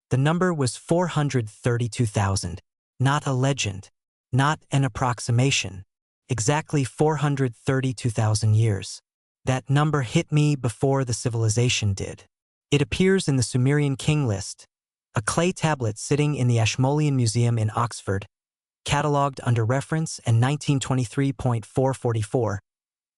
The number was 432,000. Not a legend, not an approximation. Exactly 432,000 years. That number hit me before the civilization did. It appears in the Sumerian king list, a clay tablet sitting in the Ashmolean Museum in Oxford, catalogued under reference and 1923.444,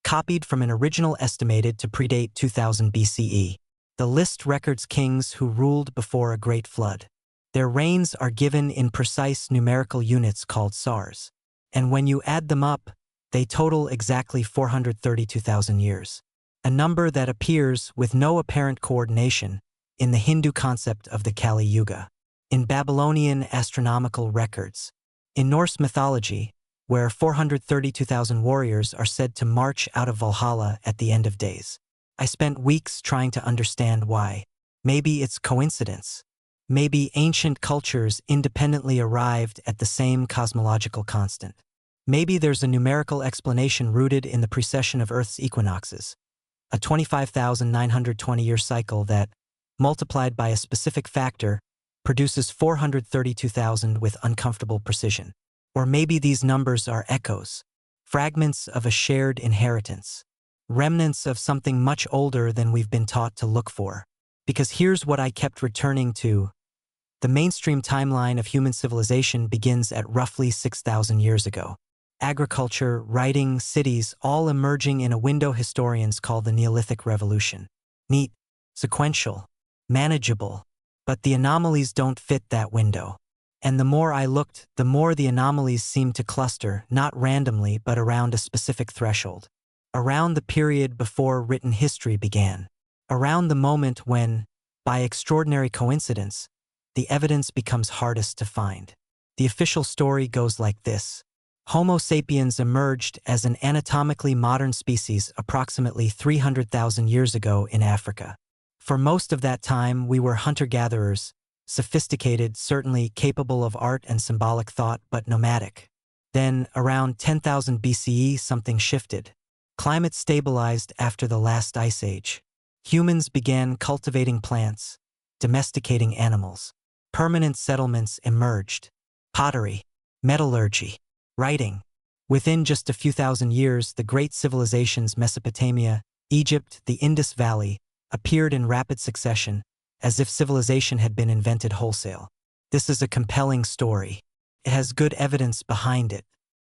copied from an original estimated to predate 2000 BCE. The list records kings who ruled before a great flood. Their reigns are given in precise numerical units called sars, and when you add them up, they total exactly 432,000 years, a number that appears with no apparent coordination in the Hindu concept of the Kali Yuga, in Babylonian astronomical records, in Norse mythology, where 432,000 warriors are said to march out of Valhalla at the end of days. I spent weeks trying to understand why. Maybe it's coincidence. Maybe ancient cultures independently arrived at the same cosmological constant. Maybe there's a numerical explanation rooted in the precession of Earth's equinoxes, a 25,920-year cycle that, multiplied by a specific factor, produces 432,000 with uncomfortable precision. Or maybe these numbers are echoes, fragments of a shared inheritance, remnants of something much older than we've been taught to look for. Because here's what I kept returning to. The mainstream timeline of human civilization begins at roughly 6,000 years ago. Agriculture, writing, cities, all emerging in a window historians call the Neolithic Revolution. Neat, sequential, manageable. But the anomalies don't fit that window. And the more I looked, the more the anomalies seemed to cluster, not randomly but around a specific threshold. Around the period before written history began. Around the moment when, by extraordinary coincidence, the evidence becomes hardest to find. The official story goes like this. Homo sapiens emerged as an anatomically modern species approximately 300,000 years ago in Africa. For most of that time, we were hunter-gatherers, sophisticated, certainly capable of art and symbolic thought, but nomadic. Then, around 10,000 BCE, something shifted. Climate stabilized after the last ice age. Humans began cultivating plants, domesticating animals. Permanent settlements emerged. Pottery, metallurgy, writing. Within just a few thousand years, the great civilizations Mesopotamia, Egypt, the Indus Valley, appeared in rapid succession, as if civilization had been invented wholesale. This is a compelling story. It has good evidence behind it.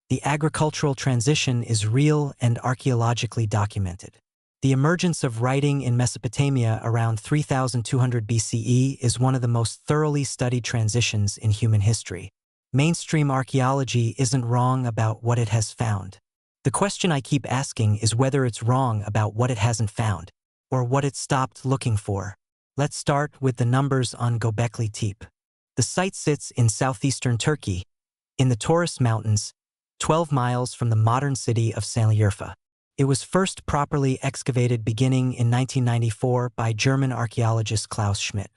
The agricultural transition is real and archaeologically documented. The emergence of writing in Mesopotamia around 3200 BCE is one of the most thoroughly studied transitions in human history. Mainstream archaeology isn't wrong about what it has found. The question I keep asking is whether it's wrong about what it hasn't found, or what it stopped looking for. Let's start with the numbers on Göbekli Tepe. The site sits in southeastern Turkey, in the Taurus Mountains, 12 miles from the modern city of Sanliurfa. It was first properly excavated beginning in 1994 by German archaeologist Klaus Schmidt.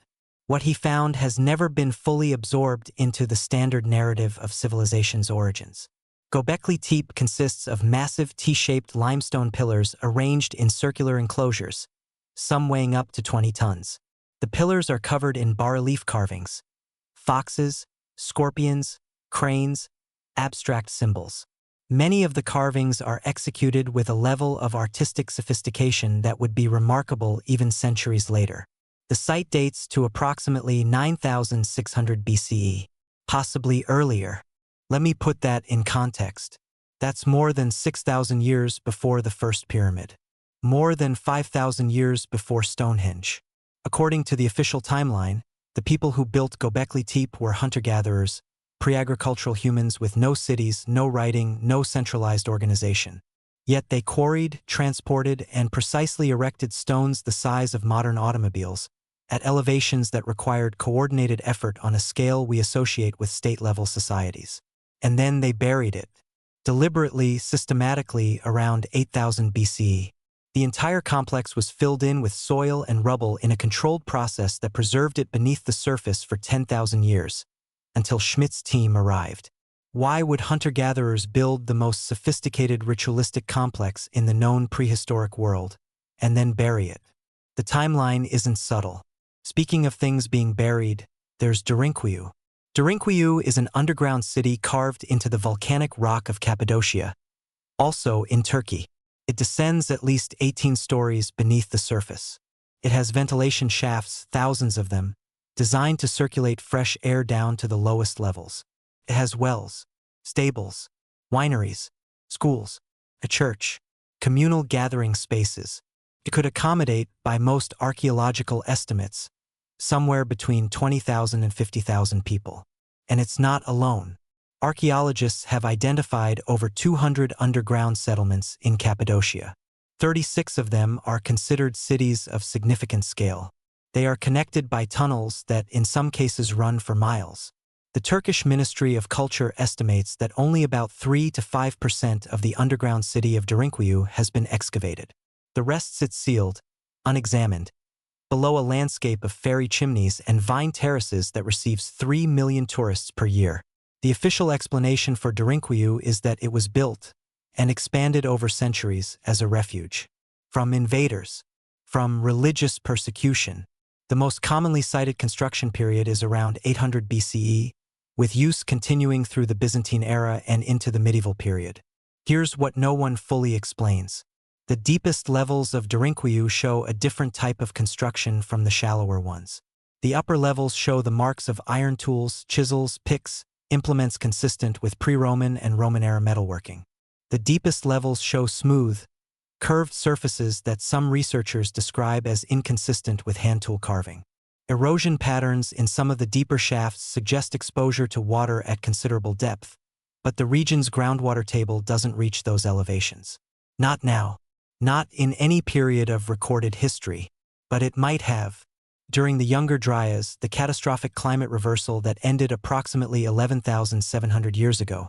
What he found has never been fully absorbed into the standard narrative of civilization's origins. Göbekli Tepe consists of massive T-shaped limestone pillars arranged in circular enclosures, some weighing up to 20 tons. The pillars are covered in bas-relief carvings, foxes, scorpions, cranes, abstract symbols. Many of the carvings are executed with a level of artistic sophistication that would be remarkable even centuries later. The site dates to approximately 9600 BCE, possibly earlier. Let me put that in context. That's more than 6,000 years before the first pyramid. More than 5,000 years before Stonehenge. According to the official timeline, the people who built Göbekli Tepe were hunter-gatherers, pre-agricultural humans with no cities, no writing, no centralized organization. Yet they quarried, transported, and precisely erected stones the size of modern automobiles, at elevations that required coordinated effort on a scale we associate with state-level societies. And then they buried it, deliberately, systematically, around 8000 BCE. The entire complex was filled in with soil and rubble in a controlled process that preserved it beneath the surface for 10,000 years, until Schmidt's team arrived. Why would hunter-gatherers build the most sophisticated ritualistic complex in the known prehistoric world, and then bury it? The timeline isn't subtle. Speaking of things being buried, there's Derinkuyu. Derinkuyu is an underground city carved into the volcanic rock of Cappadocia, also in Turkey. It descends at least 18 stories beneath the surface. It has ventilation shafts, thousands of them, designed to circulate fresh air down to the lowest levels. It has wells, stables, wineries, schools, a church, communal gathering spaces. It could accommodate, by most archaeological estimates, somewhere between 20,000 and 50,000 people. And it's not alone. Archaeologists have identified over 200 underground settlements in Cappadocia. 36 of them are considered cities of significant scale. They are connected by tunnels that in some cases run for miles. The Turkish Ministry of Culture estimates that only about 3 to 5% of the underground city of Derinkuyu has been excavated. The rest sits sealed, unexamined, below a landscape of fairy chimneys and vine terraces that receives 3 million tourists per year. The official explanation for Derinkuyu is that it was built and expanded over centuries as a refuge from invaders, from religious persecution. The most commonly cited construction period is around 800 BCE, with use continuing through the Byzantine era and into the medieval period. Here's what no one fully explains. The deepest levels of Derinkuyu show a different type of construction from the shallower ones. The upper levels show the marks of iron tools, chisels, picks, implements consistent with pre-Roman and Roman-era metalworking. The deepest levels show smooth, curved surfaces that some researchers describe as inconsistent with hand tool carving. Erosion patterns in some of the deeper shafts suggest exposure to water at considerable depth, but the region's groundwater table doesn't reach those elevations. Not now. Not in any period of recorded history, but it might have. During the Younger Dryas, the catastrophic climate reversal that ended approximately 11,700 years ago,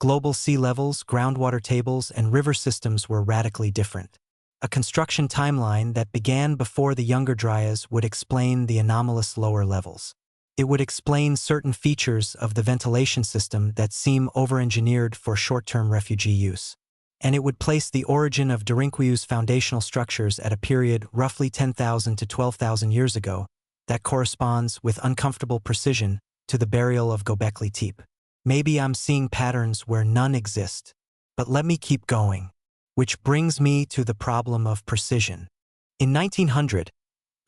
global sea levels, groundwater tables, and river systems were radically different. A construction timeline that began before the Younger Dryas would explain the anomalous lower levels. It would explain certain features of the ventilation system that seem over-engineered for short-term refugee use. And it would place the origin of Derinkuyu's foundational structures at a period roughly 10,000 to 12,000 years ago that corresponds with uncomfortable precision to the burial of Göbekli Tepe. Maybe I'm seeing patterns where none exist, but let me keep going. Which brings me to the problem of precision. In 1900,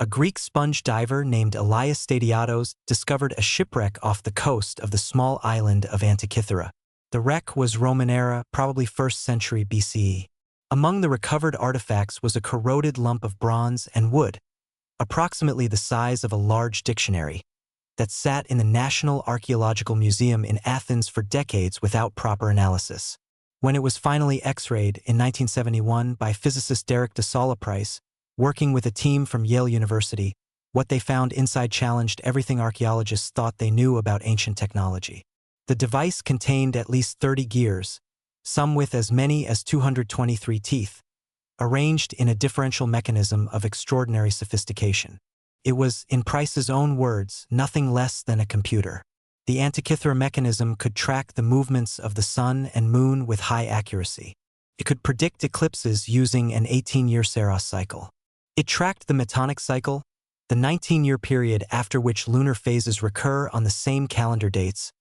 a Greek sponge diver named Elias Stadiatos discovered a shipwreck off the coast of the small island of Antikythera. The wreck was Roman era, probably 1st century BCE. Among the recovered artifacts was a corroded lump of bronze and wood, approximately the size of a large dictionary, that sat in the National Archaeological Museum in Athens for decades without proper analysis. When it was finally X-rayed in 1971 by physicist Derek de Soliprice, working with a team from Yale University, what they found inside challenged everything archaeologists thought they knew about ancient technology. The device contained at least 30 gears, some with as many as 223 teeth, arranged in a differential mechanism of extraordinary sophistication. It was, in Price's own words, nothing less than a computer. The Antikythera mechanism could track the movements of the sun and moon with high accuracy. It could predict eclipses using an 18-year Saros cycle. It tracked the Metonic cycle, the 19-year period after which lunar phases recur on the same calendar dates,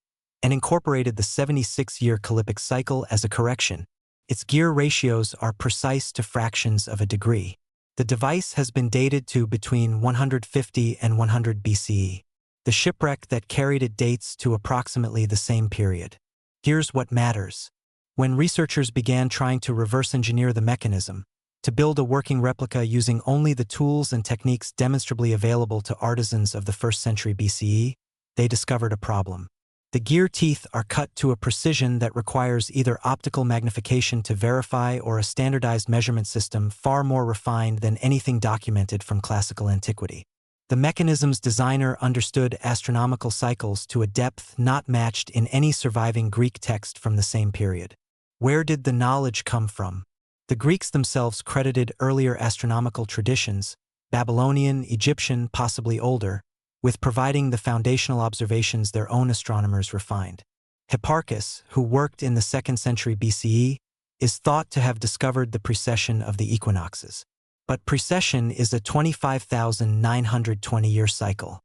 and incorporated the 76-year Callipic cycle as a correction. Its gear ratios are precise to fractions of a degree. The device has been dated to between 150 and 100 BCE. The shipwreck that carried it dates to approximately the same period. Here's what matters. When researchers began trying to reverse engineer the mechanism, to build a working replica using only the tools and techniques demonstrably available to artisans of the 1st century BCE, they discovered a problem. The gear teeth are cut to a precision that requires either optical magnification to verify or a standardized measurement system far more refined than anything documented from classical antiquity. The mechanism's designer understood astronomical cycles to a depth not matched in any surviving Greek text from the same period. Where did the knowledge come from? The Greeks themselves credited earlier astronomical traditions, Babylonian, Egyptian, possibly older, with providing the foundational observations their own astronomers refined. Hipparchus, who worked in the 2nd century BCE, is thought to have discovered the precession of the equinoxes. But precession is a 25,920-year cycle.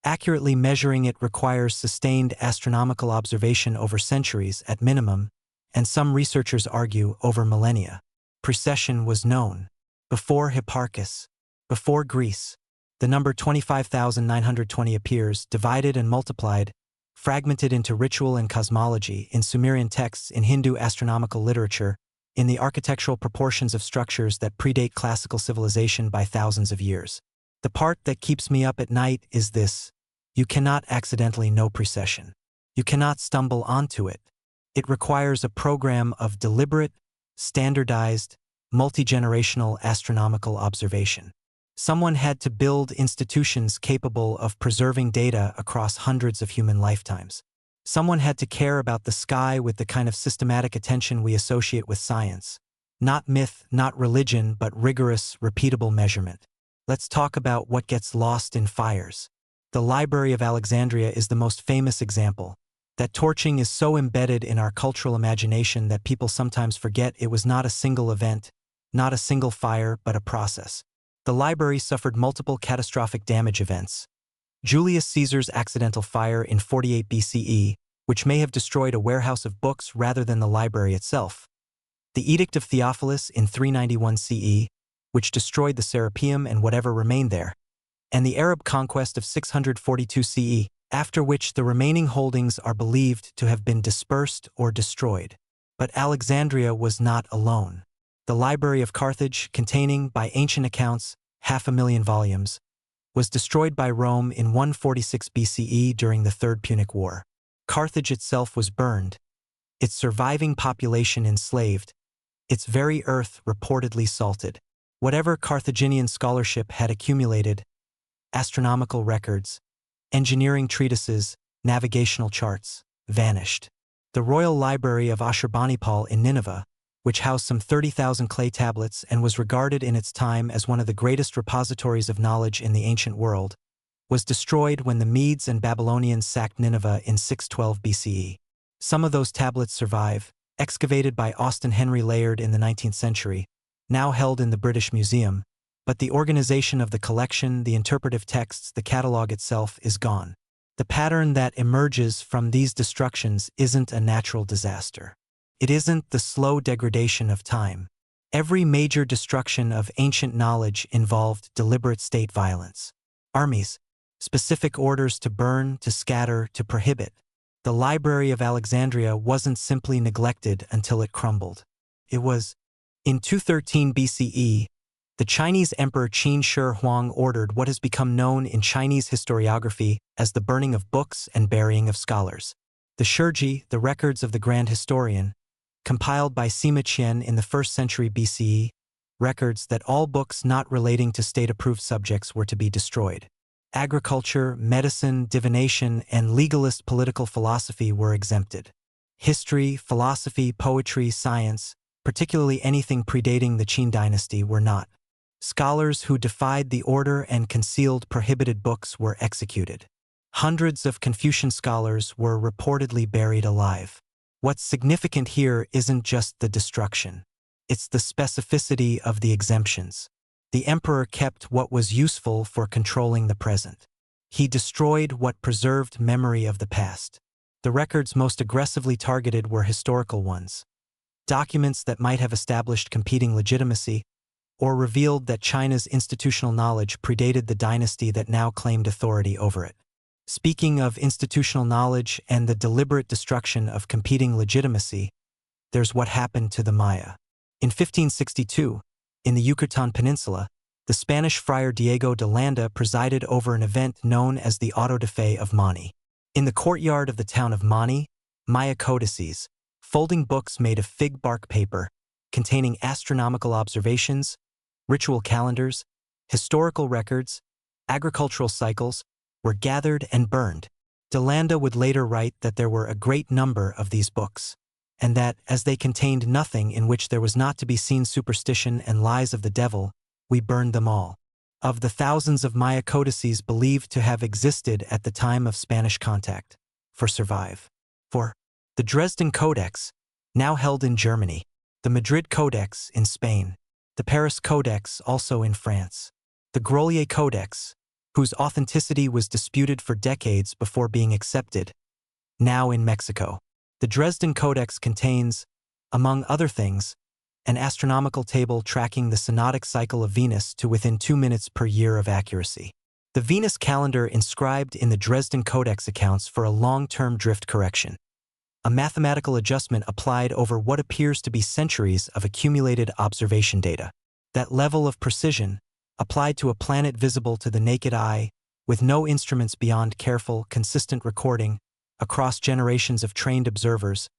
Accurately measuring it requires sustained astronomical observation over centuries at minimum, and some researchers argue over millennia. Precession was known. Before Hipparchus, before Greece, the number 25,920 appears, divided and multiplied, fragmented into ritual and cosmology, in Sumerian texts, in Hindu astronomical literature, in the architectural proportions of structures that predate classical civilization by thousands of years. The part that keeps me up at night is this: you cannot accidentally know precession. You cannot stumble onto it. It requires a program of deliberate, standardized, multi-generational astronomical observation. Someone had to build institutions capable of preserving data across hundreds of human lifetimes. Someone had to care about the sky with the kind of systematic attention we associate with science. Not myth, not religion, but rigorous, repeatable measurement. Let's talk about what gets lost in fires. The Library of Alexandria is the most famous example. That torching is so embedded in our cultural imagination that people sometimes forget it was not a single event, not a single fire, but a process. The library suffered multiple catastrophic damage events. Julius Caesar's accidental fire in 48 BCE, which may have destroyed a warehouse of books rather than the library itself. The Edict of Theophilus in 391 CE, which destroyed the Serapeum and whatever remained there. And the Arab conquest of 642 CE, after which the remaining holdings are believed to have been dispersed or destroyed. But Alexandria was not alone. The Library of Carthage, containing, by ancient accounts, 500,000 volumes, was destroyed by Rome in 146 BCE during the Third Punic War. Carthage itself was burned, its surviving population enslaved, its very earth reportedly salted. Whatever Carthaginian scholarship had accumulated, astronomical records, engineering treatises, navigational charts, vanished. The Royal Library of Ashurbanipal in Nineveh, which housed some 30,000 clay tablets and was regarded in its time as one of the greatest repositories of knowledge in the ancient world, was destroyed when the Medes and Babylonians sacked Nineveh in 612 BCE. Some of those tablets survive, excavated by Austin Henry Layard in the 19th century, now held in the British Museum, but the organization of the collection, the interpretive texts, the catalog itself is gone. The pattern that emerges from these destructions isn't a natural disaster. It isn't the slow degradation of time. Every major destruction of ancient knowledge involved deliberate state violence. Armies, specific orders to burn, to scatter, to prohibit. The Library of Alexandria wasn't simply neglected until it crumbled. It was. In 213 BCE, the Chinese Emperor Qin Shi Huang ordered what has become known in Chinese historiography as the burning of books and burying of scholars. The Shiji, the records of the Grand Historian, compiled by Sima Qian in the 1st century BCE, records that all books not relating to state-approved subjects were to be destroyed. Agriculture, medicine, divination, and legalist political philosophy were exempted. History, philosophy, poetry, science, particularly anything predating the Qin dynasty, were not. Scholars who defied the order and concealed prohibited books were executed. Hundreds of Confucian scholars were reportedly buried alive. What's significant here isn't just the destruction. It's the specificity of the exemptions. The emperor kept what was useful for controlling the present. He destroyed what preserved memory of the past. The records most aggressively targeted were historical ones. Documents that might have established competing legitimacy or revealed that China's institutional knowledge predated the dynasty that now claimed authority over it. Speaking of institutional knowledge and the deliberate destruction of competing legitimacy, there's what happened to the Maya. In 1562, in the Yucatan Peninsula, the Spanish friar Diego de Landa presided over an event known as the Auto de Fe of Mani. In the courtyard of the town of Mani, Maya codices, folding books made of fig bark paper, containing astronomical observations, ritual calendars, historical records, agricultural cycles, were gathered and burned. De Landa would later write that there were a great number of these books, and that, as they contained nothing in which there was not to be seen superstition and lies of the devil, we burned them all. Of the thousands of Maya codices believed to have existed at the time of Spanish contact, survive. The Dresden Codex, now held in Germany, the Madrid Codex in Spain, the Paris Codex also in France, the Grolier Codex, whose authenticity was disputed for decades before being accepted, now in Mexico. The Dresden Codex contains, among other things, an astronomical table tracking the synodic cycle of Venus to within 2 minutes per year of accuracy. The Venus calendar inscribed in the Dresden Codex accounts for a long-term drift correction, a mathematical adjustment applied over what appears to be centuries of accumulated observation data. That level of precision, applied to a planet visible to the naked eye, with no instruments beyond careful, consistent recording across generations of trained observers,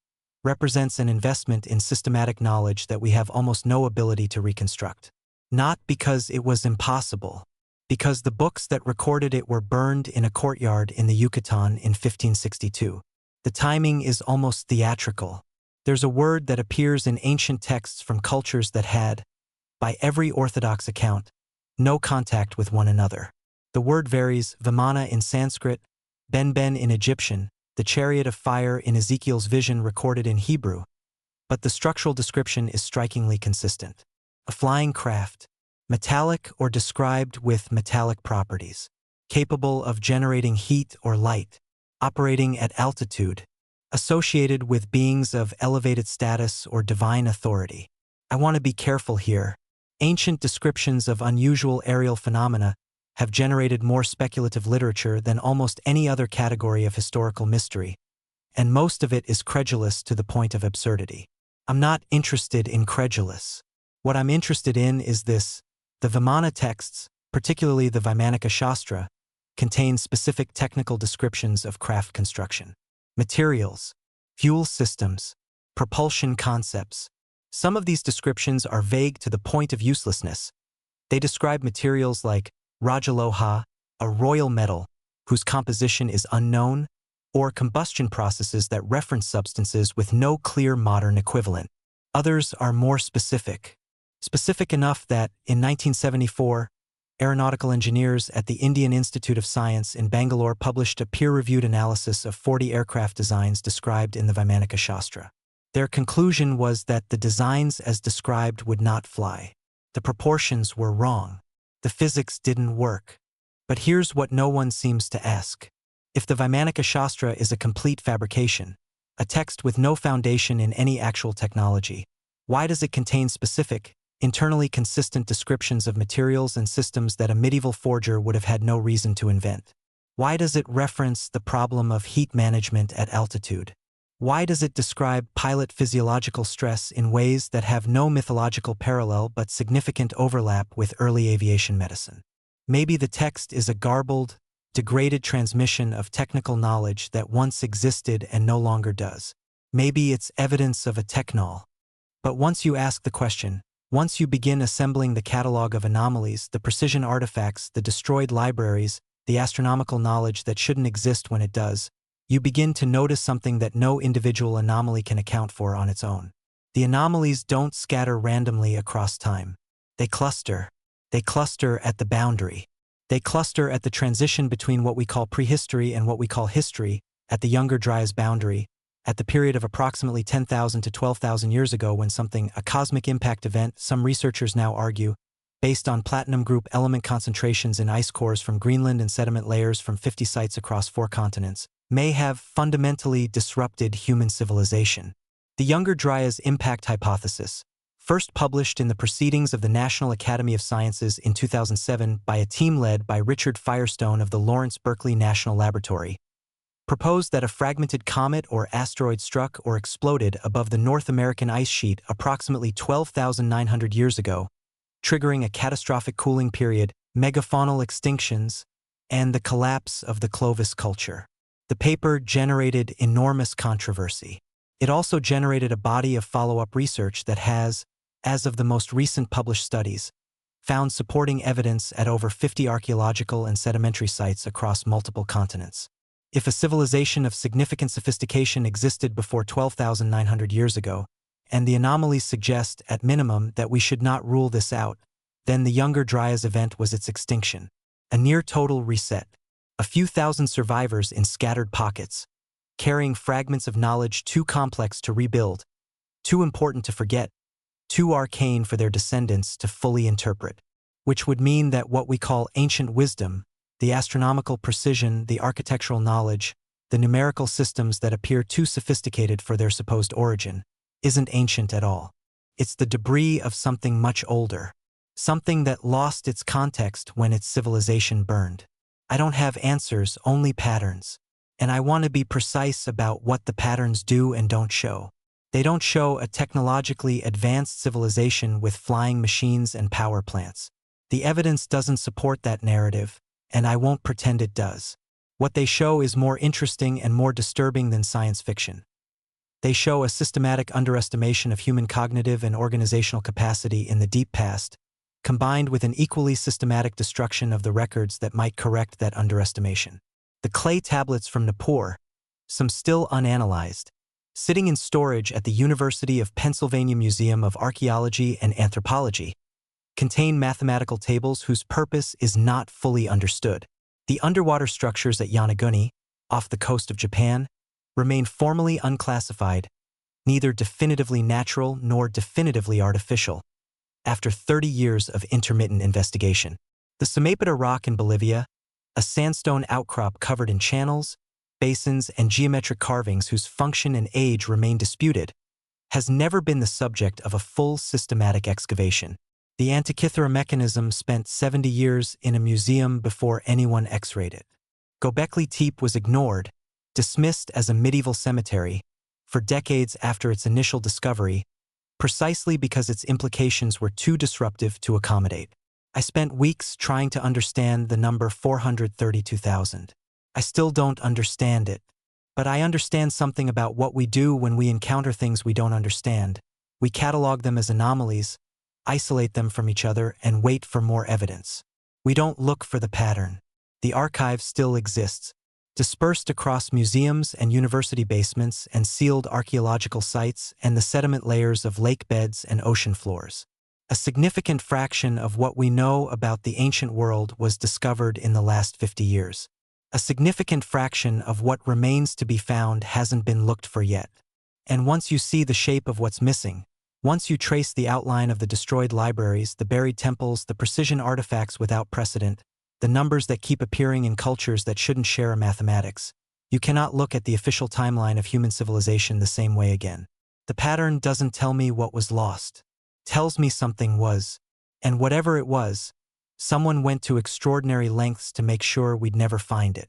represents an investment in systematic knowledge that we have almost no ability to reconstruct. Not because it was impossible, because the books that recorded it were burned in a courtyard in the Yucatan in 1562. The timing is almost theatrical. There's a word that appears in ancient texts from cultures that had, by every orthodox account, no contact with one another. The word varies: Vimana in Sanskrit, Ben in Egyptian, the chariot of fire in Ezekiel's vision recorded in Hebrew, but the structural description is strikingly consistent. A flying craft, metallic or described with metallic properties, capable of generating heat or light, operating at altitude, associated with beings of elevated status or divine authority. I want to be careful here. Ancient descriptions of unusual aerial phenomena have generated more speculative literature than almost any other category of historical mystery, and most of it is credulous to the point of absurdity. I'm not interested in credulous. What I'm interested in is this: the Vimana texts, particularly the Vaimanika Shastra, contain specific technical descriptions of craft construction. Materials, fuel systems, propulsion concepts. Some of these descriptions are vague to the point of uselessness. They describe materials like Rajaloha, a royal metal whose composition is unknown, or combustion processes that reference substances with no clear modern equivalent. Others are more specific enough that, in 1974, aeronautical engineers at the Indian Institute of Science in Bangalore published a peer-reviewed analysis of 40 aircraft designs described in the Vaimanika Shastra. Their conclusion was that the designs as described would not fly. The proportions were wrong. The physics didn't work. But here's what no one seems to ask. If the Vaimanika Shastra is a complete fabrication, a text with no foundation in any actual technology, why does it contain specific, internally consistent descriptions of materials and systems that a medieval forger would have had no reason to invent? Why does it reference the problem of heat management at altitude? Why does it describe pilot physiological stress in ways that have no mythological parallel but significant overlap with early aviation medicine? Maybe the text is a garbled, degraded transmission of technical knowledge that once existed and no longer does. Maybe it's evidence of a technol. But once you ask the question, once you begin assembling the catalog of anomalies, the precision artifacts, the destroyed libraries, the astronomical knowledge that shouldn't exist when it does, you begin to notice something that no individual anomaly can account for on its own. The anomalies don't scatter randomly across time. They cluster. They cluster at the boundary. They cluster at the transition between what we call prehistory and what we call history, at the Younger Dryas boundary, at the period of approximately 10,000 to 12,000 years ago when something, a cosmic impact event, some researchers now argue, based on platinum group element concentrations in ice cores from Greenland and sediment layers from 50 sites across 4 continents, may have fundamentally disrupted human civilization. The Younger Dryas impact hypothesis, first published in the Proceedings of the National Academy of Sciences in 2007 by a team led by Richard Firestone of the Lawrence Berkeley National Laboratory, proposed that a fragmented comet or asteroid struck or exploded above the North American ice sheet approximately 12,900 years ago, triggering a catastrophic cooling period, megafaunal extinctions, and the collapse of the Clovis culture. The paper generated enormous controversy. It also generated a body of follow-up research that has, as of the most recent published studies, found supporting evidence at over 50 archaeological and sedimentary sites across multiple continents. If a civilization of significant sophistication existed before 12,900 years ago, and the anomalies suggest, at minimum, that we should not rule this out, then the Younger Dryas event was its extinction. A near-total reset. A few thousand survivors in scattered pockets, carrying fragments of knowledge too complex to rebuild, too important to forget, too arcane for their descendants to fully interpret. Which would mean that what we call ancient wisdom, The astronomical precision, the architectural knowledge, the numerical systems that appear too sophisticated for their supposed origin, isn't ancient at all. It's the debris of something much older, something that lost its context when its civilization burned. I don't have answers, only patterns. And I want to be precise about what the patterns do and don't show. They don't show a technologically advanced civilization with flying machines and power plants. The evidence doesn't support that narrative, and I won't pretend it does. What they show is more interesting and more disturbing than science fiction. They show a systematic underestimation of human cognitive and organizational capacity in the deep past, combined with an equally systematic destruction of the records that might correct that underestimation. The clay tablets from Nippur, some still unanalyzed, sitting in storage at the University of Pennsylvania Museum of Archaeology and Anthropology, contain mathematical tables whose purpose is not fully understood. The underwater structures at Yonaguni, off the coast of Japan, remain formally unclassified, neither definitively natural nor definitively artificial, after 30 years of intermittent investigation. The Sumapita rock in Bolivia, a sandstone outcrop covered in channels, basins, and geometric carvings whose function and age remain disputed, has never been the subject of a full systematic excavation. The Antikythera mechanism spent 70 years in a museum before anyone x-rayed it. Göbekli Tepe was ignored, dismissed as a medieval cemetery, for decades after its initial discovery, precisely because its implications were too disruptive to accommodate. I spent weeks trying to understand the number 432,000. I still don't understand it, but I understand something about what we do when we encounter things we don't understand. We catalog them as anomalies, isolate them from each other, and wait for more evidence. We don't look for the pattern. The archive still exists, dispersed across museums and university basements and sealed archaeological sites and the sediment layers of lake beds and ocean floors. A significant fraction of what we know about the ancient world was discovered in the last 50 years. A significant fraction of what remains to be found hasn't been looked for yet. And once you see the shape of what's missing, once you trace the outline of the destroyed libraries, the buried temples, the precision artifacts without precedent, the numbers that keep appearing in cultures that shouldn't share a mathematics, you cannot look at the official timeline of human civilization the same way again. The pattern doesn't tell me what was lost. It tells me something was. And whatever it was, someone went to extraordinary lengths to make sure we'd never find it.